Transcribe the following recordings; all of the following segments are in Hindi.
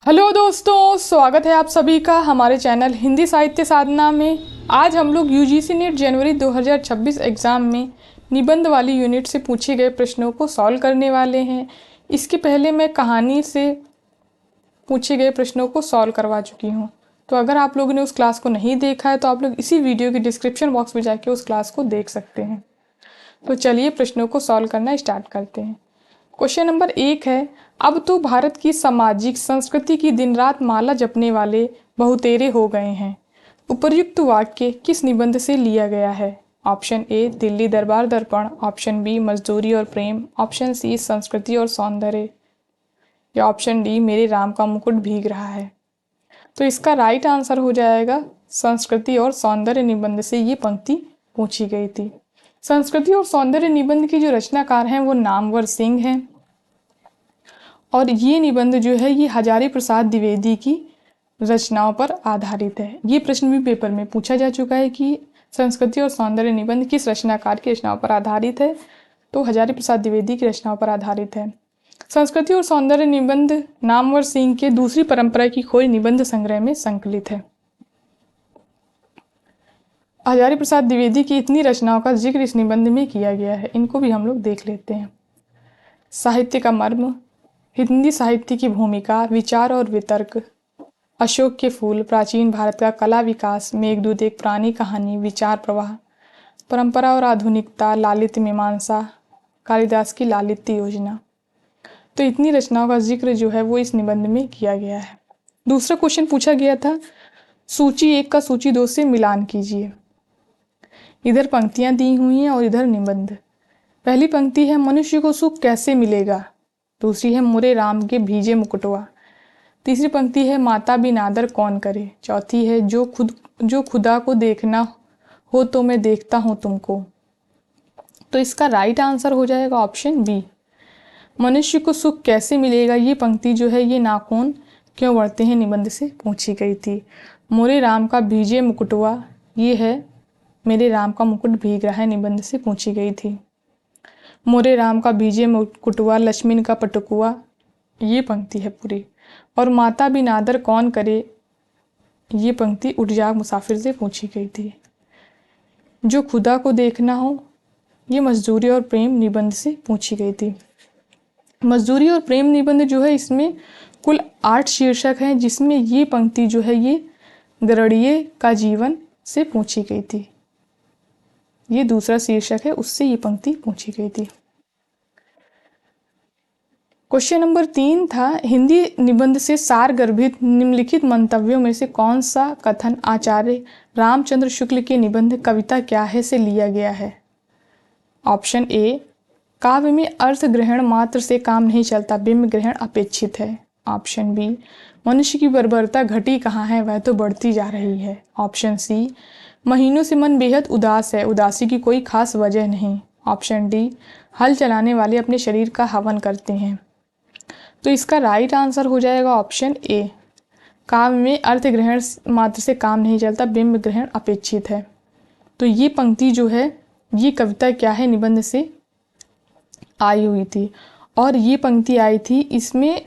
हेलो दोस्तों, स्वागत है आप सभी का हमारे चैनल हिंदी साहित्य साधना में। आज हम लोग यूजीसी नेट जनवरी 2026 एग्ज़ाम में निबंध वाली यूनिट से पूछे गए प्रश्नों को सॉल्व करने वाले हैं। इसके पहले मैं कहानी से पूछे गए प्रश्नों को सॉल्व करवा चुकी हूँ, तो अगर आप लोगों ने उस क्लास को नहीं देखा है तो आप लोग इसी वीडियो की डिस्क्रिप्शन बॉक्स में जाके उस क्लास को देख सकते हैं। तो चलिए प्रश्नों को सॉल्व करना स्टार्ट करते हैं। क्वेश्चन नंबर 1 है, अब तो भारत की सामाजिक संस्कृति की दिन रात माला जपने वाले बहुतेरे हो गए हैं। उपर्युक्त वाक्य किस निबंध से लिया गया है? ऑप्शन ए दिल्ली दरबार दर्पण, ऑप्शन बी मजदूरी और प्रेम, ऑप्शन सी संस्कृति और सौंदर्य, या ऑप्शन डी मेरे राम का मुकुट भीग रहा है। तो इसका राइट आंसर हो जाएगा संस्कृति और सौंदर्य निबंध से ये पंक्ति पूछी गई थी। संस्कृति और सौंदर्य निबंध की जो रचनाकार हैं वो नामवर सिंह हैं, और ये निबंध जो है ये हजारी प्रसाद द्विवेदी की रचनाओं पर आधारित है। ये प्रश्न भी पेपर में पूछा जा चुका है कि संस्कृति और सौंदर्य निबंध किस रचनाकार की रचनाओं पर आधारित है, तो हजारी प्रसाद द्विवेदी की रचनाओं पर आधारित है। संस्कृति और सौंदर्य निबंध नामवर सिंह के दूसरी परंपरा की खोज निबंध संग्रह में संकलित है। हजारी प्रसाद द्विवेदी की इतनी रचनाओं का जिक्र इस निबंध में किया गया है, इनको भी हम लोग देख लेते हैं। साहित्य का मर्म, हिंदी साहित्य की भूमिका, विचार और वितर्क, अशोक के फूल, प्राचीन भारत का कला विकास, मेघदूत एक पुरानी कहानी, विचार प्रवाह, परंपरा और आधुनिकता, लालित्य मीमांसा, कालिदास की लालित्य योजना। तो इतनी रचनाओं का जिक्र जो है वो इस निबंध में किया गया है। दूसरा क्वेश्चन पूछा गया था, सूची 1 का सूची 2 से मिलान कीजिए। इधर पंक्तियां दी हुई हैं और इधर निबंध। पहली पंक्ति है, मनुष्य को सुख कैसे मिलेगा। दूसरी है, मोरे राम के भीजे मुकुटवा। तीसरी पंक्ति है, माता बिन आदर कौन करे। चौथी है, जो खुदा को देखना हो तो मैं देखता हूं तुमको। तो इसका राइट आंसर हो जाएगा ऑप्शन बी, मनुष्य को सुख कैसे मिलेगा। ये पंक्ति जो है ये नाखून क्यों बढ़ते हैं निबंध से पूछी गई थी। मोरे राम का भीजे मुकुटवा, ये है मेरे राम का मुकुट भीग रहा है निबंध से पूछी गई थी। मोरे राम का भीजे मुकुटवा, लक्ष्मण का पटुकुआ, ये पंक्ति है पूरी। और माता बिन आदर कौन करे, ये पंक्ति उठ जाग मुसाफिर से पूछी गई थी। जो खुदा को देखना हो, ये मजदूरी और प्रेम निबंध से पूछी गई थी। मजदूरी और प्रेम निबंध जो है इसमें कुल 8 शीर्षक हैं, जिसमें ये पंक्ति जो है ये गरुड़िये का जीवन से पूछी गई थी। ये दूसरा शीर्षक है, उससे ये पंक्ति पूछी गई थी। क्वेश्चन नंबर 3 था, हिंदी निबंध से सार गर्भित निम्नलिखित मंतव्यों में से कौन सा कथन आचार्य रामचंद्र शुक्ल के निबंध कविता क्या है से लिया गया है। ऑप्शन ए, काव्य में अर्थ ग्रहण मात्र से काम नहीं चलता, बिंब ग्रहण अपेक्षित है। ऑप्शन बी, मनुष्य की बर्बरता घटी कहाँ है, वह तो बढ़ती जा रही है। ऑप्शन सी, महीनों से मन बेहद उदास है, उदासी की कोई खास वजह नहीं। ऑप्शन डी, हल चलाने वाले अपने शरीर का हवन करते हैं। तो इसका राइट आंसर हो जाएगा ऑप्शन ए, काव्य में अर्थ ग्रहण मात्र से काम नहीं चलता, बिंब ग्रहण अपेक्षित है। तो ये पंक्ति जो है ये कविता क्या है निबंध से आई हुई थी, और ये पंक्ति आई थी इसमें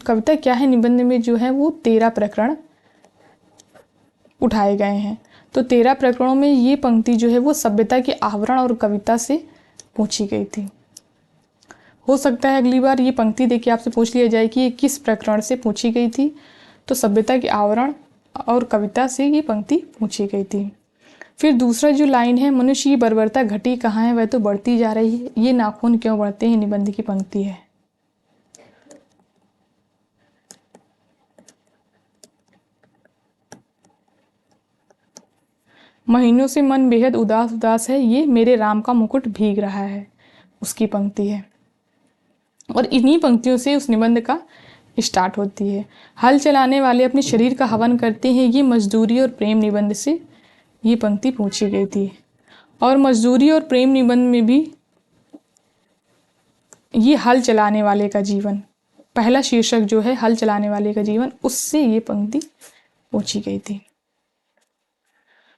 कविता क्या है निबंध में जो है वो 13 प्रकरण उठाए गए हैं। तो 13 प्रकरणों में ये पंक्ति जो है वो सभ्यता के आवरण और कविता से पूछी गई थी। हो सकता है अगली बार ये पंक्ति देखिए आपसे पूछ लिया जाए कि ये किस प्रकरण से पूछी गई थी, तो सभ्यता के आवरण और कविता से ये पंक्ति पूछी गई थी। फिर दूसरा जो लाइन है, मनुष्य की बर्बरता घटी कहाँ है, वह तो बढ़ती जा रही है, ये नाखून क्यों बढ़ते हैं निबंध की पंक्ति है। महीनों से मन बेहद उदास उदास है, ये मेरे राम का मुकुट भीग रहा है, उसकी पंक्ति है। और इन्हीं पंक्तियों से उस निबंध का स्टार्ट होती है। हल चलाने वाले अपने शरीर का हवन करते हैं, ये मजदूरी और प्रेम निबंध से ये पंक्ति पूछी गई थी। और मजदूरी और प्रेम निबंध में भी ये हल चलाने वाले का जीवन, पहला शीर्षक जो है हल चलाने वाले का जीवन, उससे ये पंक्ति पूछी गई थी।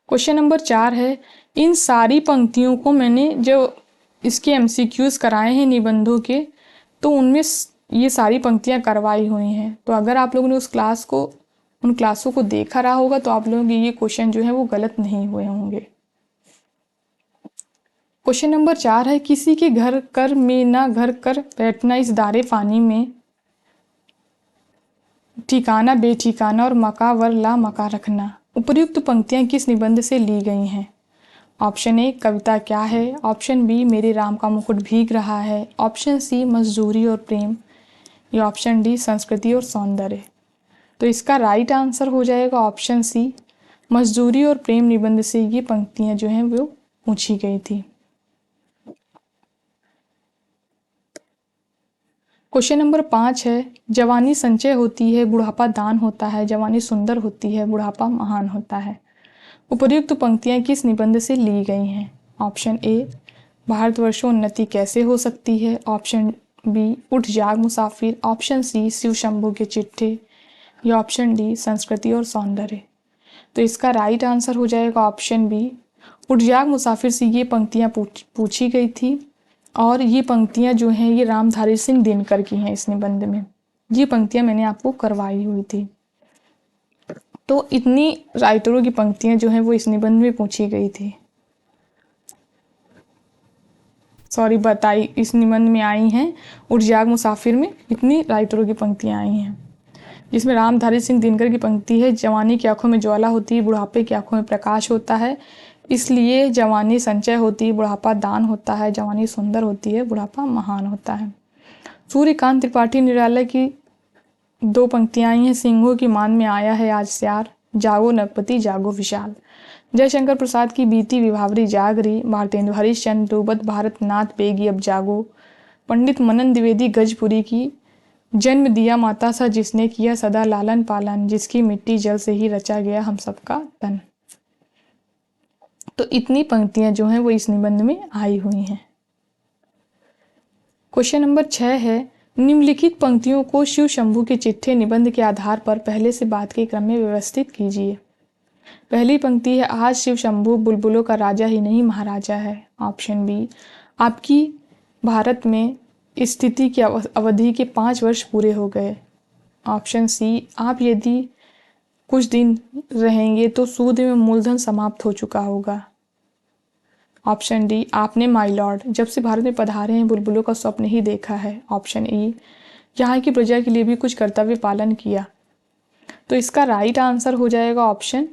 क्वेश्चन नंबर 4 है, इन सारी पंक्तियों को मैंने जो इसके MCQs कराए हैं निबंधों के, तो उनमें ये सारी पंक्तियां करवाई हुई हैं। तो अगर आप लोगों ने उन क्लासों को देखा रहा होगा तो आप लोगों के ये क्वेश्चन जो है वो गलत नहीं हुए होंगे। क्वेश्चन नंबर 4 है, किसी के घर कर में ना घर कर बैठना, इस दारे पानी में ठिकाना बेठिकाना और मका वर ला मका रखना। उपर्युक्त पंक्तियां किस निबंध से ली गई हैं? ऑप्शन ए कविता क्या है, ऑप्शन बी मेरे राम का मुकुट भीग रहा है, ऑप्शन सी मजदूरी और प्रेम, या ऑप्शन डी संस्कृति और सौंदर्य। तो इसका राइट आंसर हो जाएगा ऑप्शन सी, मजदूरी और प्रेम निबंध से ये पंक्तियां जो हैं वो पूछी गई थी। क्वेश्चन नंबर 5 है, जवानी संचय होती है बुढ़ापा दान होता है, जवानी सुंदर होती है बुढ़ापा महान होता है। उपर्युक्त पंक्तियां किस निबंध से ली गई हैं? ऑप्शन ए भारतवर्षोन्नति कैसे हो सकती है, ऑप्शन बी उठ जाग मुसाफिर, ऑप्शन सी शिव शंभू के चिट्ठे, या ऑप्शन डी संस्कृति और सौंदर्य। तो इसका राइट आंसर हो जाएगा ऑप्शन बी, उठ जाग मुसाफिर से ये पंक्तियां पूछी गई थी। और ये पंक्तियां जो हैं ये रामधारी सिंह दिनकर की हैं। इस निबंध में ये पंक्तियां मैंने आपको करवाई हुई थी। तो इतनी राइटरों की पंक्तियां जो हैं वो इस निबंध में पूछी गई थी, इस निबंध में आई हैं। उठ जाग मुसाफिर में इतनी राइटरों की पंक्तियां आई हैं, जिसमें रामधारी सिंह दिनकर की पंक्ति है, जवानी की आंखों में ज्वाला होती है बुढ़ापे की आंखों में प्रकाश होता है, इसलिए जवानी संचय होती है बुढ़ापा दान होता है, जवानी सुंदर होती है बुढ़ापा महान होता है। सूर्यकांत त्रिपाठी निराला की 2 पंक्तियां आई हैं, सिंहों की मान में आया है आज स्यार, जागो नरपति जागो विशाल। जयशंकर प्रसाद की बीती विभावरी जागरी, भारतेंदु हरिश्चंद्र डूबत भारत नाथ बेगी अब जागो। पंडित मनन द्विवेदी गजपुरी की जन्म दिया माता सा जिसने किया सदा लालन पालन, जिसकी मिट्टी जल से ही रचा गया हम सबका तन। तो इतनी पंक्तियां जो हैं वो इस निबंध में आई हुई हैं। क्वेश्चन नंबर 6 है, निम्नलिखित पंक्तियों को शिव शंभू के चिट्ठे निबंध के आधार पर पहले से बाद के क्रम में व्यवस्थित कीजिए। पहली पंक्ति है, आज शिव शंभू बुलबुलों का राजा ही नहीं महाराजा है। ऑप्शन बी, आपकी भारत में स्थिति की अवधि के 5 वर्ष पूरे हो गए। ऑप्शन सी, आप यदि कुछ दिन रहेंगे तो सूद में मूलधन समाप्त हो चुका होगा। ऑप्शन डी, आपने माय लॉर्ड जब से भारत में पधारे हैं बुलबुलों का स्वप्न ही देखा है। ऑप्शन ई, यहाँ की प्रजा के लिए भी कुछ कर्तव्य पालन किया। तो इसका राइट आंसर हो जाएगा ऑप्शन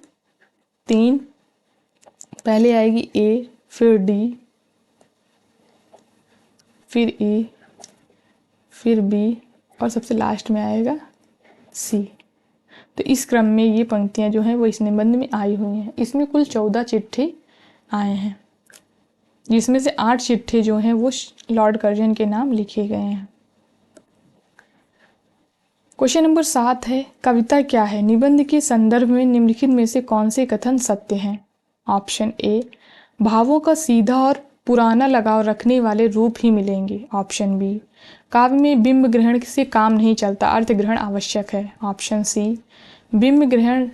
3। पहले आएगी ए, फिर डी, फिर ई, फिर बी और सबसे लास्ट में आएगा सी। तो इस क्रम में ये पंक्तियां जो हैं वो इस निबंध में आई हुई हैं। इसमें कुल 14 चिट्ठे आए हैं, जिसमें से 8 चिट्ठे जो हैं वो लॉर्ड कर्जन के नाम लिखे गए हैं। क्वेश्चन नंबर 7 है, कविता क्या है, निबंध के संदर्भ में निम्नलिखित में से कौन से कथन सत्य हैं? ऑप्शन ए, भावों का सीधा और पुराना लगाव रखने वाले रूप ही मिलेंगे। ऑप्शन बी, काव्य में बिंब ग्रहण से काम नहीं चलता, अर्थ ग्रहण आवश्यक है। ऑप्शन सी, बिंब ग्रहण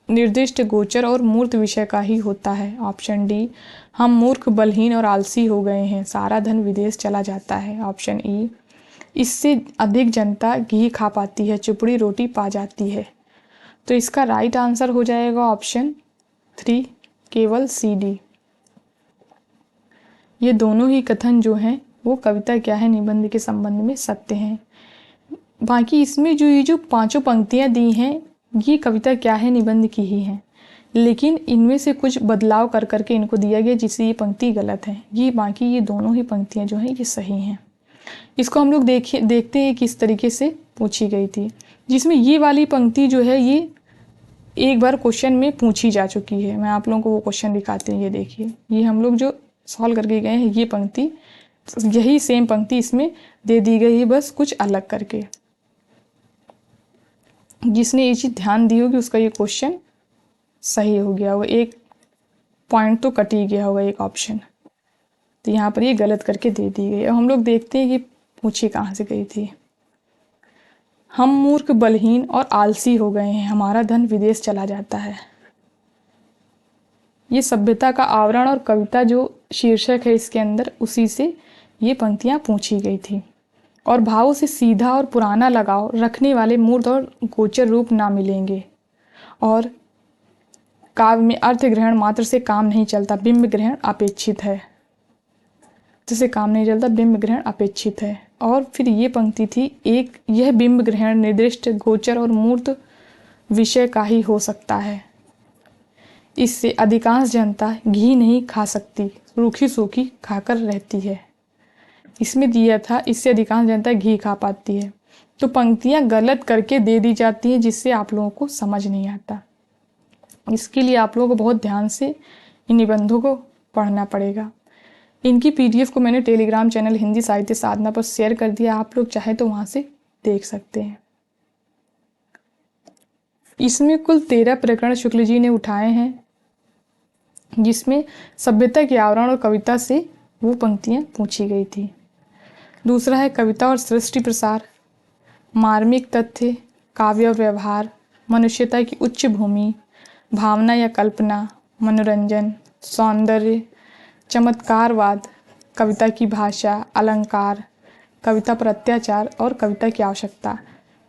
निर्दिष्ट गोचर और मूर्त विषय का ही होता है। ऑप्शन डी, हम मूर्ख बलहीन और आलसी हो गए हैं, सारा धन विदेश चला जाता है। ऑप्शन ई, इससे अधिक जनता घी खा पाती है, चुपड़ी रोटी पा जाती है। तो इसका राइट आंसर हो जाएगा ऑप्शन 3, केवल सी डी। ये दोनों ही कथन जो हैं वो कविता क्या है निबंध के संबंध में सत्य हैं। बाकी इसमें जो ये 5 पंक्तियां दी हैं ये कविता क्या है निबंध की ही हैं, लेकिन इनमें से कुछ बदलाव कर करके इनको दिया गया जिससे ये पंक्ति गलत है। ये दोनों ही पंक्तियां जो हैं ये सही हैं। इसको हम लोग देखते हैं किस तरीके से पूछी गई थी, जिसमें ये वाली पंक्ति जो है ये एक बार क्वेश्चन में पूछी जा चुकी है। मैं आप लोगों को वो क्वेश्चन दिखाते हैं, ये देखिए, ये हम लोग जो सॉल्व करके गए हैं ये पंक्ति, यही सेम पंक्ति इसमें दे दी गई है, बस कुछ अलग करके। जिसने ये चीज़ ध्यान दी होगी उसका ये क्वेश्चन सही हो गया होगा, एक पॉइंट तो कट ही गया होगा एक ऑप्शन। तो यहाँ पर ये गलत करके दे दी गई। अब हम लोग देखते हैं कि पूछी कहाँ से गई थी। हम मूर्ख बलहीन और आलसी हो गए हैं, हमारा धन विदेश चला जाता है। ये सभ्यता का आवरण और कविता जो शीर्षक है इसके अंदर, उसी से ये पंक्तियाँ पूछी गई थी। और भावों से सीधा और पुराना लगाव रखने वाले मूर्त और गोचर रूप ना मिलेंगे। और काव्य में अर्थ ग्रहण मात्र से काम नहीं चलता, बिंब ग्रहण अपेक्षित है। जिससे काम नहीं चलता, बिंब ग्रहण अपेक्षित है। और फिर ये पंक्ति थी, एक यह बिंब ग्रहण निर्दिष्ट गोचर और मूर्त विषय का ही हो सकता है। इससे अधिकांश जनता घी नहीं खा सकती, रूखी सूखी खाकर रहती है। इसमें दिया था, इससे अधिकांश जनता घी खा पाती है। तो पंक्तियां गलत करके दे दी जाती हैं, जिससे आप लोगों को समझ नहीं आता। इसके लिए आप लोगों को बहुत ध्यान से इन निबंधों को पढ़ना पड़ेगा। इनकी पीडीएफ को मैंने टेलीग्राम चैनल हिंदी साहित्य साधना पर शेयर कर दिया, आप लोग चाहे तो वहां से देख सकते हैं। इसमें कुल 13 प्रकरण शुक्ल जी ने उठाए हैं, जिसमें सभ्यता के आवरण और कविता से वो पंक्तियां पूछी गई थी। दूसरा है कविता और सृष्टि प्रसार, मार्मिक तथ्य, काव्य और व्यवहार, मनुष्यता की उच्च भूमि, भावना या कल्पना, मनोरंजन, सौंदर्य, चमत्कारवाद, कविता की भाषा, अलंकार, कविता पर अत्याचार और कविता की आवश्यकता।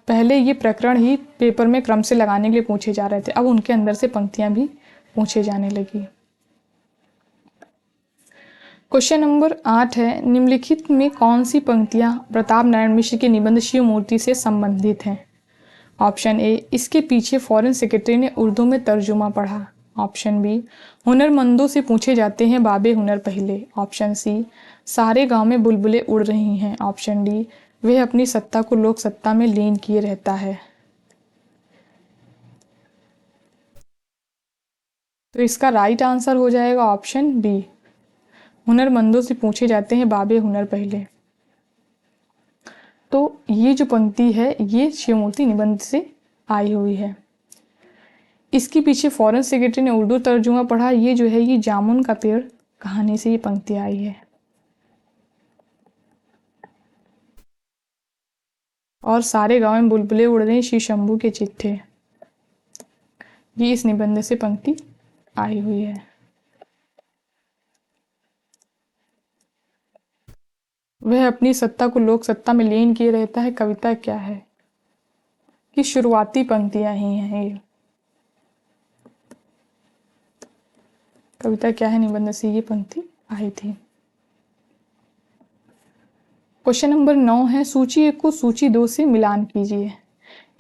पहले ये प्रकरण ही पेपर में क्रम से लगाने के लिए पूछे जा रहे थे, अब उनके अंदर से पंक्तियां भी पूछे जाने लगी। क्वेश्चन नंबर 8 है, निम्नलिखित में कौन सी पंक्तियां प्रताप नारायण मिश्र के निबंध शिव मूर्ति से संबंधित हैं? ऑप्शन ए, इसके पीछे फॉरेन सेक्रेटरी ने उर्दू में तर्जुमा पढ़ा। ऑप्शन बी, हुनरमंदों से पूछे जाते हैं बाबे हुनर पहले। ऑप्शन सी, सारे गांव में बुलबुलें उड़ रही हैं। ऑप्शन डी, वह अपनी सत्ता को लोक सत्ता में लीन किए रहता है। तो इसका राइट आंसर हो जाएगा ऑप्शन बी, हुनरमंदों से पूछे जाते हैं बाबे हुनर पहले। तो ये जो पंक्ति है ये शिवमूर्ति निबंध से आई हुई है। इसके पीछे फॉरेन सेक्रेटरी ने उर्दू तर्जुमा पढ़ा, ये जो है ये जामुन का पेड़ कहानी से ये पंक्ति आई है। और सारे गांव में बुलबुलें उड़ रही शिव शंभू के चिट्ठे, ये इस निबंध से पंक्ति आई हुई है। वह अपनी सत्ता को लोक सत्ता में लीन किए रहता है, कविता क्या है? कि शुरुआती पंक्तियां ही हैं ये। कविता क्या है निबंध से ये पंक्ति आई थी। क्वेश्चन नंबर 9 है, सूची 1 को सूची 2 से मिलान कीजिए।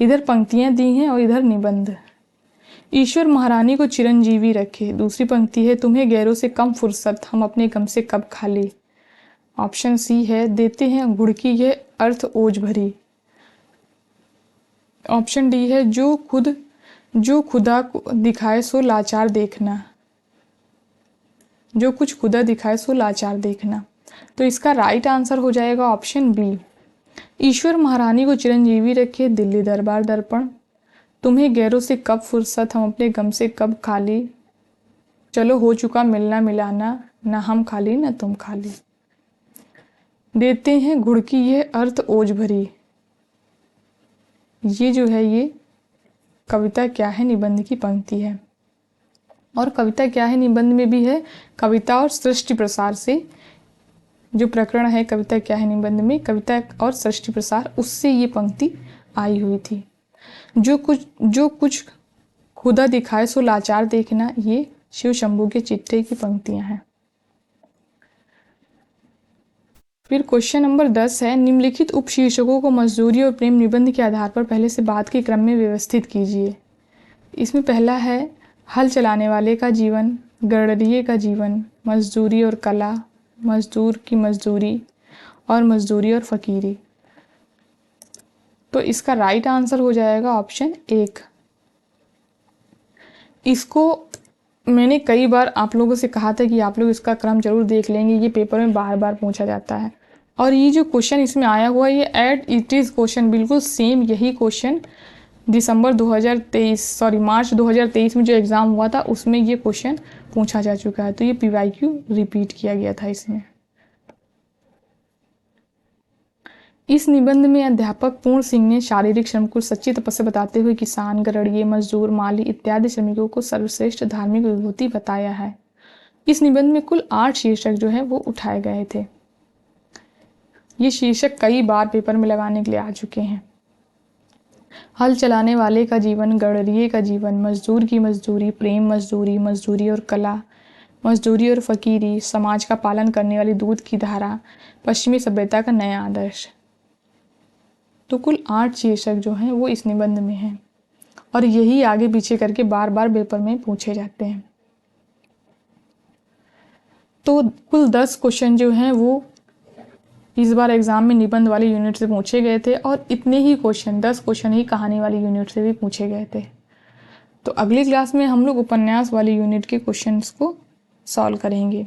इधर पंक्तियां दी हैं और इधर निबंध। ईश्वर महारानी को चिरंजीवी रखे। दूसरी पंक्ति है, तुम्हें गैरों से कम फुर्सत, हम अपने गम से कब खाली। ऑप्शन सी है, देते हैं घुड़की ये अर्थ ओज भरी। ऑप्शन डी है, जो खुदा को दिखाए सो लाचार देखना। जो कुछ खुदा दिखाए सो लाचार देखना। तो इसका राइट आंसर हो जाएगा ऑप्शन बी, ईश्वर महारानी को चिरंजीवी रखे, दिल्ली दरबार दर्पण, तुम्हें गैरों से कब फुर्सत, हम अपने गम से कब खाली, चलो हो चुका मिलना मिलाना, ना हम खाली ना तुम खाली, देते हैं घुड़की ये अर्थ ओज भरी। ये जो है ये कविता क्या है निबंध की पंक्ति है। और कविता क्या है निबंध में भी है कविता और सृष्टि प्रसार से जो प्रकरण है, कविता क्या है निबंध में कविता और सृष्टि प्रसार, उससे ये पंक्ति आई हुई थी। जो कुछ खुदा दिखाए सो लाचार देखना, ये शिव शंभू के चिट्ठे की पंक्तियां हैं। फिर क्वेश्चन नंबर 10 है, निम्नलिखित उपशीर्षकों को मजदूरी और प्रेम निबंध के आधार पर पहले से बाद के क्रम में व्यवस्थित कीजिए। इसमें पहला है हल चलाने वाले का जीवन, गड़रिये का जीवन, मजदूरी और कला, मजदूर की मजदूरी और मजदूरी और फकीरी। तो इसका राइट आंसर हो जाएगा ऑप्शन 1। इसको मैंने कई बार आप लोगों से कहा था कि आप लोग इसका क्रम जरूर देख लेंगे, ये पेपर में बार बार पूछा जाता है। और ये जो क्वेश्चन इसमें आया हुआ है ये एट इट इज़ क्वेश्चन बिल्कुल सेम यही क्वेश्चन मार्च 2023 में जो एग्ज़ाम हुआ था उसमें ये क्वेश्चन पूछा जा चुका है। तो ये PYQ रिपीट किया गया था इसमें। इस निबंध में अध्यापक पूर्ण सिंह ने शारीरिक श्रम को सच्ची तपस्या बताते हुए किसान, गड़रिये, मजदूर, माली इत्यादि श्रमिकों को सर्वश्रेष्ठ धार्मिक विभूति बताया है। इस निबंध में कुल 8 शीर्षक जो है वो उठाए गए थे। ये शीर्षक कई बार पेपर में लगाने के लिए आ चुके हैं। हल चलाने वाले का जीवन, गडरिये का जीवन, मजदूर की मजदूरी, प्रेम मजदूरी, मजदूरी और कला, मजदूरी और फकीरी, समाज का पालन करने वाली दूध की धारा, पश्चिमी सभ्यता का नया आदर्श। तो कुल 8 शीर्षक जो हैं वो इस निबंध में हैं और यही आगे पीछे करके बार बार पेपर में पूछे जाते हैं। तो कुल 10 क्वेश्चन जो हैं वो इस बार एग्ज़ाम में निबंध वाली यूनिट से पूछे गए थे और इतने ही क्वेश्चन 10 क्वेश्चन ही कहानी वाली यूनिट से भी पूछे गए थे। तो अगली क्लास में हम लोग उपन्यास वाली यूनिट के क्वेश्चंस को सॉल्व करेंगे।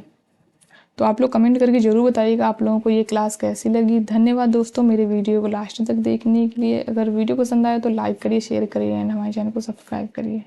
तो आप लोग कमेंट करके ज़रूर बताइएगा आप लोगों को ये क्लास कैसी लगी। धन्यवाद दोस्तों मेरे वीडियो को लास्ट तक देखने के लिए। अगर वीडियो पसंद आए तो लाइक करिए, शेयर करिए एंड हमारे चैनल को सब्सक्राइब करिए।